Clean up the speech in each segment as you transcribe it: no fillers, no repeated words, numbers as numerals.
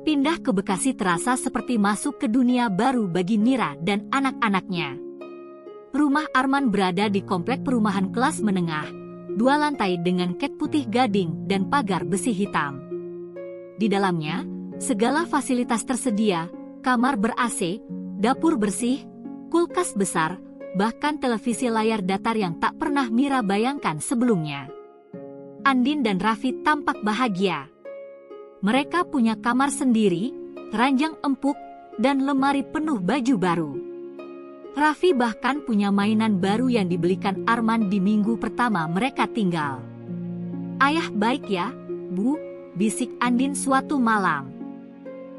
Pindah ke Bekasi terasa seperti masuk ke dunia baru bagi Mira dan anak-anaknya. Rumah Arman berada di komplek perumahan kelas menengah, 2 lantai dengan cat putih gading dan pagar besi hitam. Di dalamnya, segala fasilitas tersedia, kamar ber-AC, dapur bersih, kulkas besar, bahkan televisi layar datar yang tak pernah Mira bayangkan sebelumnya. Andin dan Raffi tampak bahagia. Mereka punya kamar sendiri, ranjang empuk, dan lemari penuh baju baru. Raffi bahkan punya mainan baru yang dibelikan Arman di minggu pertama mereka tinggal. "Ayah baik ya, Bu," bisik Andin suatu malam.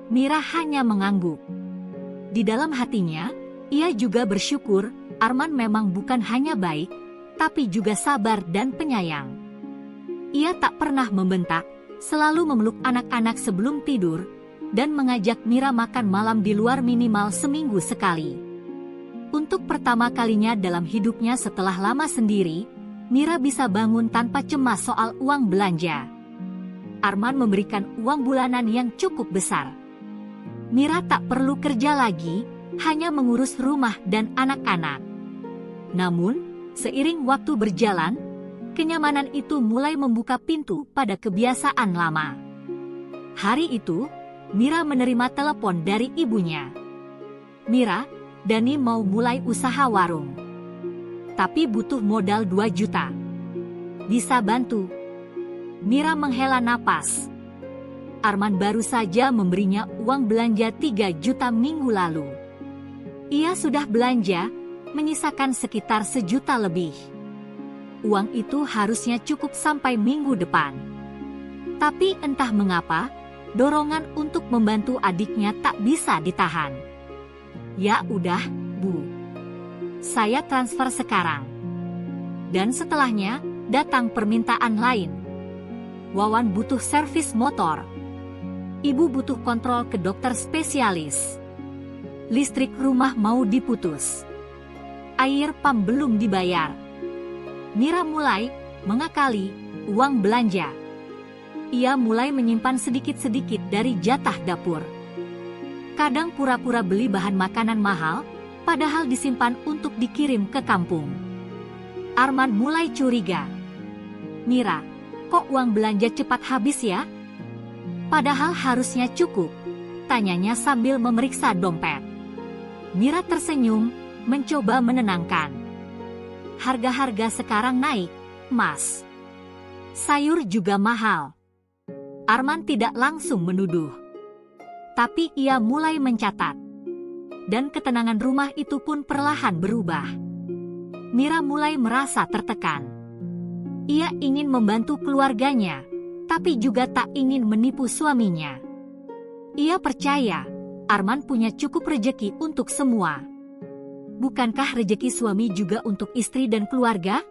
Mira hanya mengangguk. Di dalam hatinya, ia juga bersyukur Arman memang bukan hanya baik, tapi juga sabar dan penyayang. Ia tak pernah membentak, selalu memeluk anak-anak sebelum tidur, dan mengajak Mira makan malam di luar minimal seminggu sekali. Untuk pertama kalinya dalam hidupnya setelah lama sendiri, Mira bisa bangun tanpa cemas soal uang belanja. Arman memberikan uang bulanan yang cukup besar. Mira tak perlu kerja lagi, hanya mengurus rumah dan anak-anak. Namun, seiring waktu berjalan, kenyamanan itu mulai membuka pintu pada kebiasaan lama. Hari itu, Mira menerima telepon dari ibunya. "Mira, Dani mau mulai usaha warung. Tapi butuh modal 2 juta. Bisa bantu?" Mira menghela napas. Arman baru saja memberinya uang belanja 3 juta minggu lalu. Ia sudah belanja, menyisakan sekitar 1 juta lebih. Uang itu harusnya cukup sampai minggu depan. Tapi entah mengapa, dorongan untuk membantu adiknya tak bisa ditahan. "Ya udah, Bu. Saya transfer sekarang." Dan setelahnya, datang permintaan lain. "Wawan butuh servis motor. Ibu butuh kontrol ke dokter spesialis. Listrik rumah mau diputus. Air pam belum dibayar." Mira mulai mengakali uang belanja. Ia mulai menyimpan sedikit-sedikit dari jatah dapur. Kadang pura-pura beli bahan makanan mahal, padahal disimpan untuk dikirim ke kampung. Arman mulai curiga. "Mira, kok uang belanja cepat habis ya? Padahal harusnya cukup," tanyanya sambil memeriksa dompet. Mira tersenyum, mencoba menenangkan. "Harga-harga sekarang naik, Mas. Sayur juga mahal." Arman tidak langsung menuduh. Tapi ia mulai mencatat. Dan ketenangan rumah itu pun perlahan berubah. Mira mulai merasa tertekan. Ia ingin membantu keluarganya, tapi juga tak ingin menipu suaminya. Ia percaya, Arman punya cukup rejeki untuk semua. Bukankah rejeki suami juga untuk istri dan keluarga?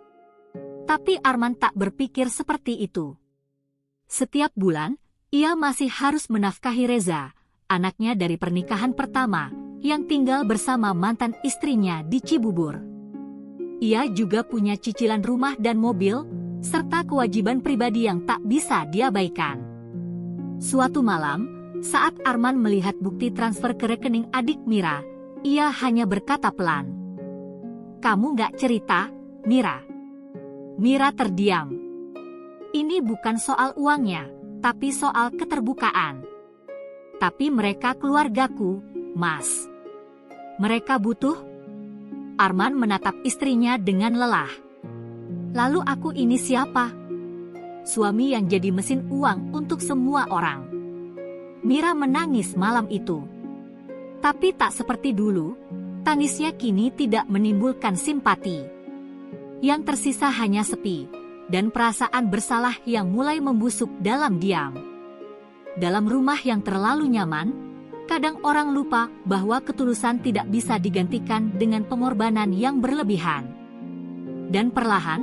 Tapi Arman tak berpikir seperti itu. Setiap bulan, ia masih harus menafkahi Reza, anaknya dari pernikahan pertama, yang tinggal bersama mantan istrinya di Cibubur. Ia juga punya cicilan rumah dan mobil, serta kewajiban pribadi yang tak bisa diabaikan. Suatu malam, saat Arman melihat bukti transfer ke rekening adik Mira, ia hanya berkata pelan, "Kamu gak cerita, Mira?" Mira terdiam. Ini bukan soal uangnya, tapi soal keterbukaan. "Tapi mereka keluargaku, Mas. Mereka butuh." Arman menatap istrinya dengan lelah. "Lalu aku ini siapa? Suami yang jadi mesin uang untuk semua orang." Mira menangis malam itu. Tapi tak seperti dulu, tangisnya kini tidak menimbulkan simpati. Yang tersisa hanya sepi, dan perasaan bersalah yang mulai membusuk dalam diam. Dalam rumah yang terlalu nyaman, kadang orang lupa bahwa ketulusan tidak bisa digantikan dengan pengorbanan yang berlebihan. Dan perlahan,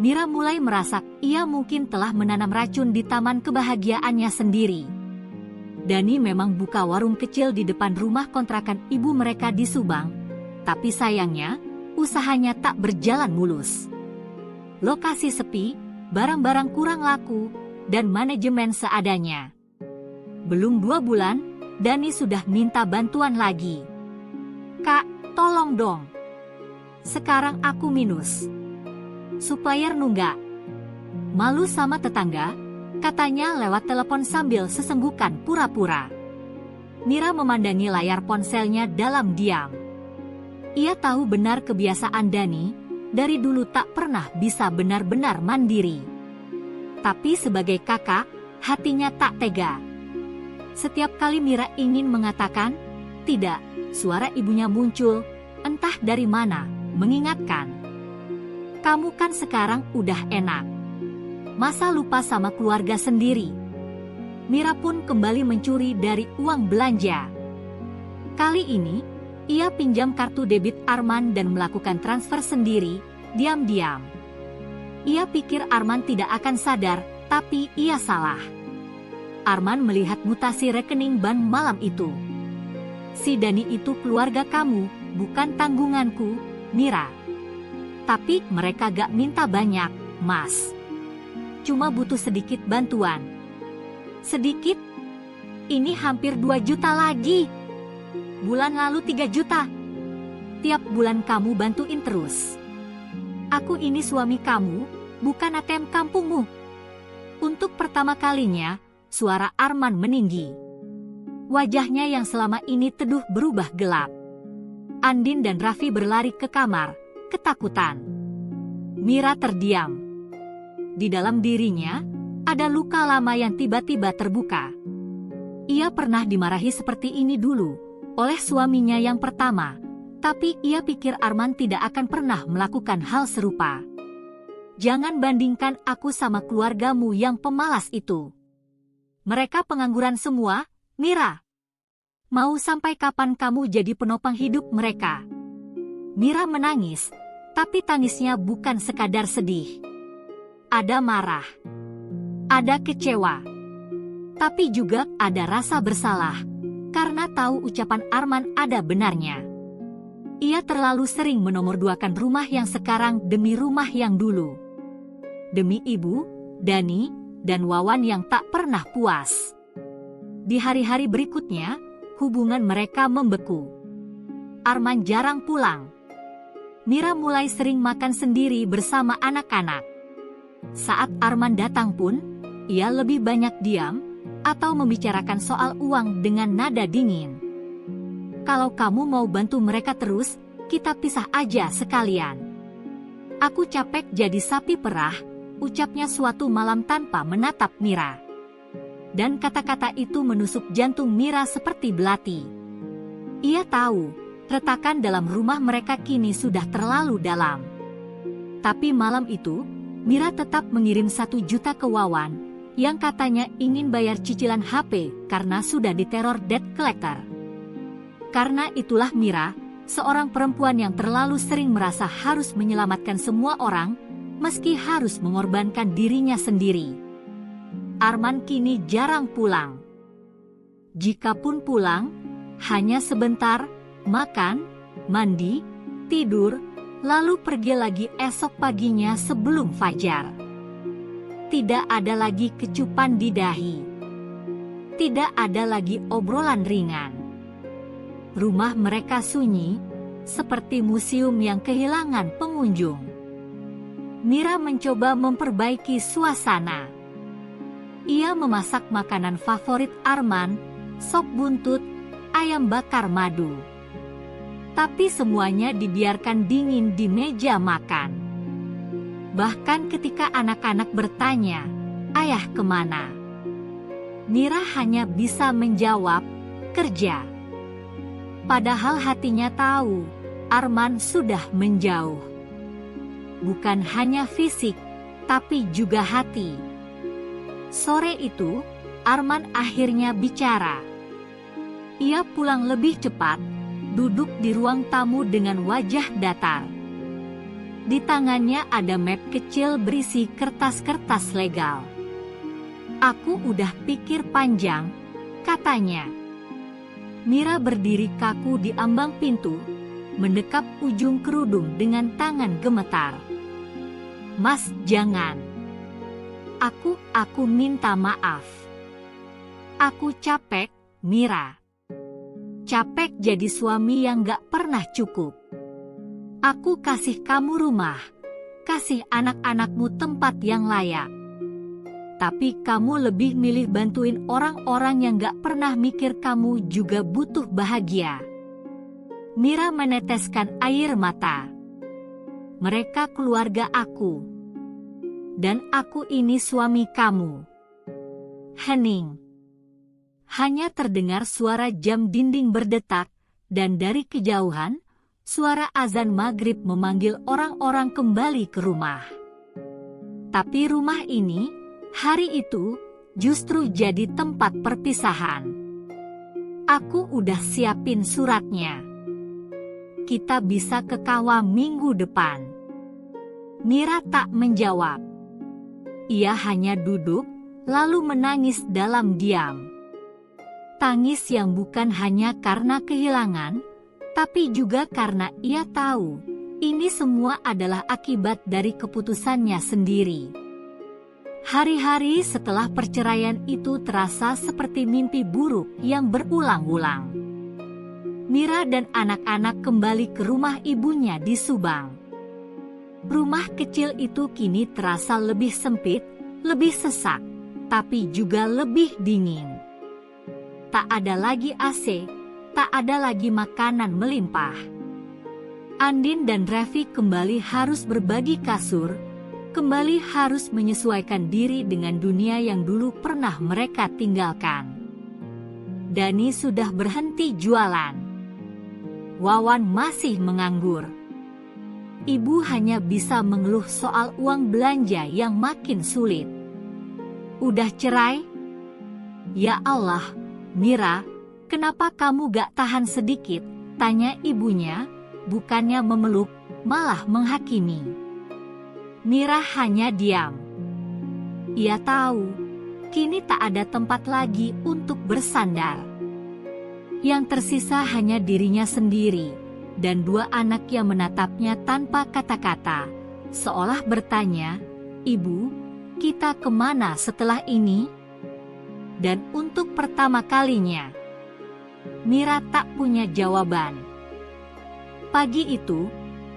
Mira mulai merasa ia mungkin telah menanam racun di taman kebahagiaannya sendiri. Dani memang buka warung kecil di depan rumah kontrakan ibu mereka di Subang, tapi sayangnya, usahanya tak berjalan mulus. Lokasi sepi, barang-barang kurang laku, dan manajemen seadanya. Belum 2 bulan, Dani sudah minta bantuan lagi. Kak, tolong dong. Sekarang aku minus. Supplier nunggak. Malu sama tetangga, katanya lewat telepon sambil sesenggukan pura-pura. Mira memandangi layar ponselnya dalam diam. Ia tahu benar kebiasaan Dani, dari dulu tak pernah bisa benar-benar mandiri. Tapi sebagai kakak, hatinya tak tega. Setiap kali Mira ingin mengatakan, tidak, suara ibunya muncul, entah dari mana, mengingatkan. Kamu kan sekarang udah enak. Masa lupa sama keluarga sendiri? Mira pun kembali mencuri dari uang belanja. Kali ini, ia pinjam kartu debit Arman dan melakukan transfer sendiri, diam-diam. Ia pikir Arman tidak akan sadar, tapi ia salah. Arman melihat mutasi rekening ban malam itu. Si Dani itu keluarga kamu, bukan tanggunganku, Mira. Tapi mereka gak minta banyak, Mas. Cuma butuh sedikit bantuan. Sedikit? Ini hampir 2 juta lagi. Bulan lalu 3 juta. Tiap bulan kamu bantuin terus. Aku ini suami kamu, bukan ATM kampungmu. Untuk pertama kalinya, suara Arman meninggi. Wajahnya yang selama ini teduh berubah gelap. Andin dan Raffi berlari ke kamar, ketakutan. Mira terdiam. Di dalam dirinya, ada luka lama yang tiba-tiba terbuka. Ia pernah dimarahi seperti ini dulu, oleh suaminya yang pertama, tapi ia pikir Arman tidak akan pernah melakukan hal serupa. Jangan bandingkan aku sama keluargamu yang pemalas itu. Mereka pengangguran semua, Mira. Mau sampai kapan kamu jadi penopang hidup mereka? Mira menangis, tapi tangisnya bukan sekadar sedih. Ada marah, ada kecewa, tapi juga ada rasa bersalah. Karena tahu ucapan Arman ada benarnya. Ia terlalu sering menomorduakan rumah yang sekarang demi rumah yang dulu. Demi ibu, Dani, dan Wawan yang tak pernah puas. Di hari-hari berikutnya, hubungan mereka membeku. Arman jarang pulang. Mira mulai sering makan sendiri bersama anak-anak. Saat Arman datang pun, ia lebih banyak diam, atau membicarakan soal uang dengan nada dingin. Kalau kamu mau bantu mereka terus, kita pisah aja sekalian. Aku capek jadi sapi perah, ucapnya suatu malam tanpa menatap Mira. Dan kata-kata itu menusuk jantung Mira seperti belati. Ia tahu, retakan dalam rumah mereka kini sudah terlalu dalam. Tapi malam itu, Mira tetap mengirim 1 juta ke Wawan, yang katanya ingin bayar cicilan HP karena sudah diteror debt collector. Karena itulah Mira, seorang perempuan yang terlalu sering merasa harus menyelamatkan semua orang, meski harus mengorbankan dirinya sendiri. Arman kini jarang pulang. Jikapun pulang, hanya sebentar, makan, mandi, tidur, lalu pergi lagi esok paginya sebelum fajar. Tidak ada lagi kecupan di dahi. Tidak ada lagi obrolan ringan. Rumah mereka sunyi, seperti museum yang kehilangan pengunjung. Mira mencoba memperbaiki suasana. Ia memasak makanan favorit Arman, sop buntut, ayam bakar madu. Tapi semuanya dibiarkan dingin di meja makan. Bahkan ketika anak-anak bertanya, "Ayah kemana?" Mira hanya bisa menjawab, "Kerja." Padahal hatinya tahu, Arman sudah menjauh. Bukan hanya fisik, tapi juga hati. Sore itu, Arman akhirnya bicara. Ia pulang lebih cepat, duduk di ruang tamu dengan wajah datar. Di tangannya ada map kecil berisi kertas-kertas legal. "Aku udah pikir panjang," katanya. Mira berdiri kaku di ambang pintu, mendekap ujung kerudung dengan tangan gemetar. "Mas, jangan. Aku minta maaf. Aku capek, Mira." capek jadi suami yang gak pernah cukup. Aku kasih kamu rumah, kasih anak-anakmu tempat yang layak. Tapi kamu lebih milih bantuin orang-orang yang gak pernah mikir kamu juga butuh bahagia. Mira meneteskan air mata. Mereka keluarga aku. Dan aku ini suami kamu. Hening. Hanya terdengar suara jam dinding berdetak, dan dari kejauhan, suara azan maghrib memanggil orang-orang kembali ke rumah. Tapi rumah ini, hari itu, justru jadi tempat perpisahan. Aku udah siapin suratnya. Kita bisa ke kawah minggu depan. Mira tak menjawab. Ia hanya duduk, lalu menangis dalam diam. Tangis yang bukan hanya karena kehilangan, tapi juga karena ia tahu, ini semua adalah akibat dari keputusannya sendiri. Hari-hari setelah perceraian itu terasa seperti mimpi buruk yang berulang-ulang. Mira dan anak-anak kembali ke rumah ibunya di Subang. Rumah kecil itu kini terasa lebih sempit, lebih sesak, tapi juga lebih dingin. Tak ada lagi AC, tak ada lagi makanan melimpah. Andin dan Raffi kembali harus berbagi kasur, kembali harus menyesuaikan diri dengan dunia yang dulu pernah mereka tinggalkan. Dani sudah berhenti jualan. Wawan masih menganggur. Ibu hanya bisa mengeluh soal uang belanja yang makin sulit. Udah cerai? Ya Allah, Mira, kenapa kamu gak tahan sedikit? Tanya ibunya, bukannya memeluk, malah menghakimi. Mira hanya diam. Ia tahu, kini tak ada tempat lagi untuk bersandar. Yang tersisa hanya dirinya sendiri, dan dua anak yang menatapnya tanpa kata-kata, seolah bertanya, "Ibu, kita kemana setelah ini?" Dan untuk pertama kalinya, Mira tak punya jawaban. Pagi itu,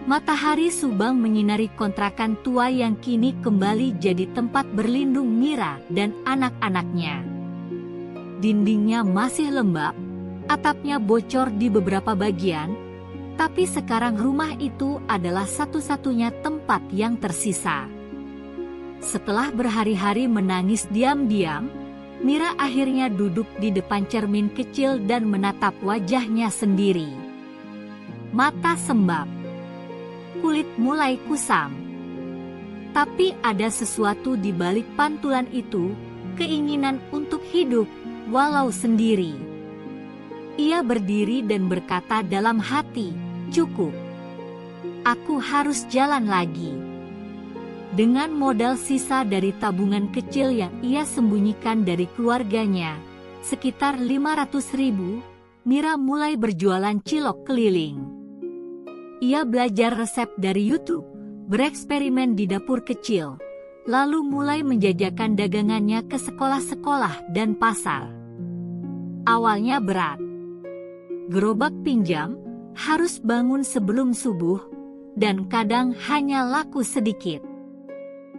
matahari Subang menyinari kontrakan tua yang kini kembali jadi tempat berlindung Mira dan anak-anaknya. Dindingnya masih lembab, atapnya bocor di beberapa bagian, tapi sekarang rumah itu adalah satu-satunya tempat yang tersisa. Setelah berhari-hari menangis diam-diam, Mira akhirnya duduk di depan cermin kecil dan menatap wajahnya sendiri. Mata sembab. Kulit mulai kusam. Tapi ada sesuatu di balik pantulan itu, keinginan untuk hidup, walau sendiri. Ia berdiri dan berkata dalam hati, "Cukup. Aku harus jalan lagi." Dengan modal sisa dari tabungan kecil yang ia sembunyikan dari keluarganya, sekitar 500.000, Mira mulai berjualan cilok keliling. Ia belajar resep dari YouTube, bereksperimen di dapur kecil, lalu mulai menjajakan dagangannya ke sekolah-sekolah dan pasar. Awalnya berat. Gerobak pinjam, harus bangun sebelum subuh, dan kadang hanya laku sedikit.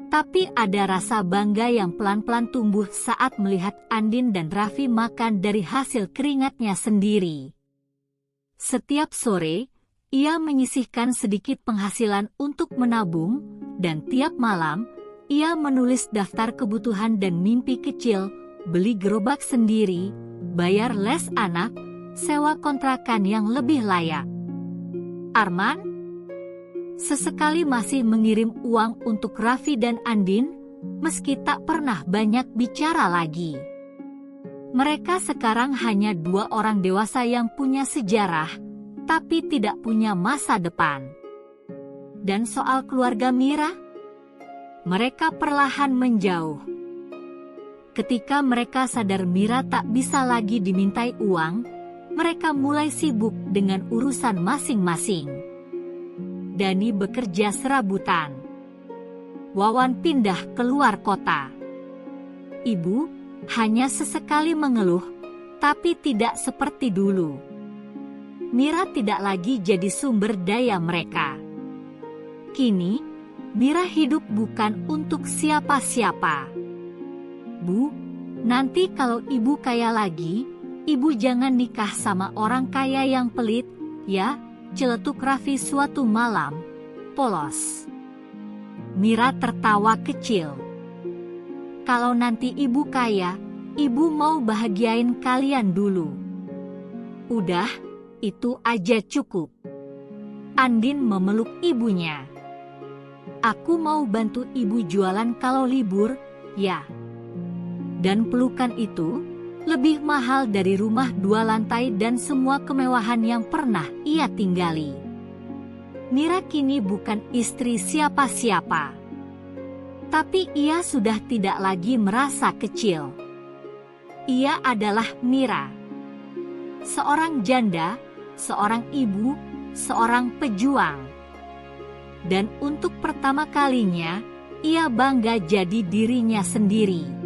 Tapi ada rasa bangga yang pelan-pelan tumbuh saat melihat Andin dan Raffi makan dari hasil keringatnya sendiri. Setiap sore, ia menyisihkan sedikit penghasilan untuk menabung, dan tiap malam, ia menulis daftar kebutuhan dan mimpi kecil, beli gerobak sendiri, bayar les anak, sewa kontrakan yang lebih layak. Arman sesekali masih mengirim uang untuk Raffi dan Andin, meski tak pernah banyak bicara lagi. Mereka sekarang hanya dua orang dewasa yang punya sejarah, tapi tidak punya masa depan. Dan soal keluarga Mira, mereka perlahan menjauh. Ketika mereka sadar Mira tak bisa lagi dimintai uang, mereka mulai sibuk dengan urusan masing-masing. Dani bekerja serabutan. Wawan pindah keluar kota. Ibu hanya sesekali mengeluh, tapi tidak seperti dulu. Mira tidak lagi jadi sumber daya mereka. Kini, Mira hidup bukan untuk siapa-siapa. Bu, nanti kalau ibu kaya lagi, ibu jangan nikah sama orang kaya yang pelit, ya, celetuk Raffi suatu malam, polos. Mira tertawa kecil. Kalau nanti ibu kaya, ibu mau bahagiain kalian dulu. Udah, itu aja cukup. Andin memeluk ibunya. Aku mau bantu ibu jualan kalau libur, ya. Dan pelukan itu lebih mahal dari rumah 2 lantai dan semua kemewahan yang pernah ia tinggali. Mira kini bukan istri siapa-siapa. Tapi ia sudah tidak lagi merasa kecil. Ia adalah Mira. Seorang janda, seorang ibu, seorang pejuang. Dan untuk pertama kalinya, ia bangga jadi dirinya sendiri.